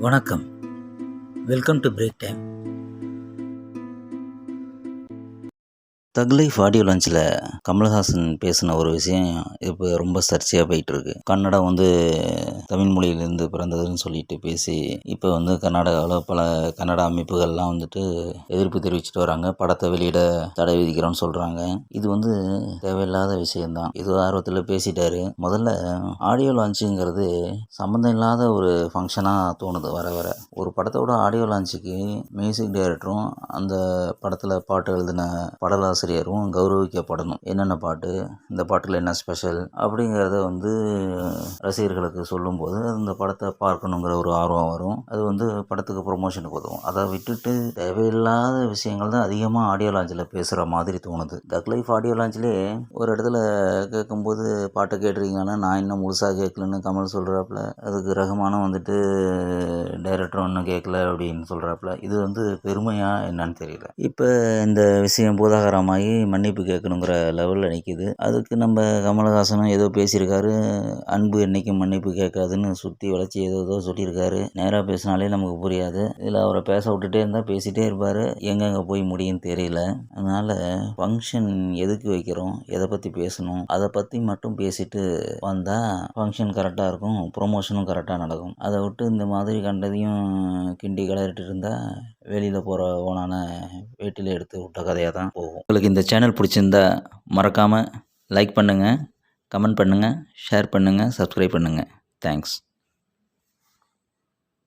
வணக்கம். Welcome to break time. தக் life audio லான்ச்சில் Kamal Haasan பேசின ஒரு விஷயம் இப்போ ரொம்ப சர்ச்சையாக போயிட்டுருக்கு. கன்னடம் தமிழ் மொழியிலேருந்து பிறந்ததுன்னு சொல்லிட்டு பேசி இப்போ கர்நாடகாவில் பல கன்னட அமைப்புகள்லாம் எதிர்ப்பு தெரிவிச்சிட்டு வராங்க. படத்தை வெளியிட தடை விதிக்கிறோன்னு சொல்கிறாங்க. இது தேவையில்லாத விஷயந்தான். இது ஆர்வத்தில் பேசிட்டாரு. முதல்ல ஆடியோ லான்ச்சுங்கிறது சம்மந்தம் இல்லாத ஒரு ஃபங்க்ஷனாக தோணுது வர வர. ஒரு படத்தோட ஆடியோ லான்ச்சுக்கு மியூசிக் டைரக்டரும் அந்த படத்தில் பாட்டு எழுதின பாடலாசிரியரும் கௌரவிக்கப்படணும். என்னென்ன பாட்டு, இந்த பாட்டில் என்ன ஸ்பெஷல் அப்படிங்கிறத ரசிகர்களுக்கு சொல்லும்போது அந்த படத்தை பார்க்கணுங்கிற ஒரு ஆர்வம் வரும். அது படத்துக்கு ப்ரொமோஷனுக்கு உதவும். அதை விட்டுட்டு தேவையில்லாத விஷயங்கள் தான் அதிகமாக ஆடியோ லான்ச்சில் பேசுகிற மாதிரி தோணுது. தக் லைஃப் ஆடியோ லான்ச்சிலே ஒரு இடத்துல கேட்கும்போது பாட்டை கேட்டிருக்கீங்கன்னா நான் இன்னும் முழுசாக கேட்கலன்னு கமல் சொல்கிறாப்புல. அதுக்கு ரகுமானும் டைரக்டர் ஒன்றும் கேட்கல அப்படின்னு சொல்கிறாப்புல. இது பெருமையா என்னன்னு தெரியல. இப்போ இந்த விஷயம் பூதாகரமாகி மன்னிப்பு கேட்கணுங்கிற லெவலில் நிற்கிது. அதுக்கு நம்ம கமலஹாசனும் ஏதோ பேசியிருக்காரு. அன்பு என்றைக்கும் மன்னிப்பு கேட்காதுன்னு சுற்றி வளைச்சி ஏதோ சொல்லியிருக்காரு. நேராக பேசினாலே நமக்கு புரியாது. இதில் அவரை பேச விட்டுட்டே இருந்தால் பேசிகிட்டே இருப்பார். எங்கெங்கே போய் முடியும்னு தெரியல. அதனால் ஃபங்க்ஷன் எதுக்கு வைக்கிறோம், எதை பற்றி பேசணும், அதை பற்றி மட்டும் பேசிட்டு வந்தால் ஃபங்க்ஷன் கரெக்டாக இருக்கும், ப்ரொமோஷனும் கரெக்டாக நடக்கும். அதை விட்டு இந்த மாதிரி கண்டதையும் கிண்டி கலரிட்டு இருந்தால் வெளியில் போகிற ஓனான வேட்டியில் எடுத்து விட்ட கதையாக தான் போகும். உங்களுக்கு இந்த சேனல் பிடிச்சிருந்தா மறக்காமல் லைக் பண்ணுங்கள், கமெண்ட் பண்ணுங்கள், ஷேர் பண்ணுங்கள், சப்ஸ்கிரைப் பண்ணுங்கள். தேங்க்ஸ்.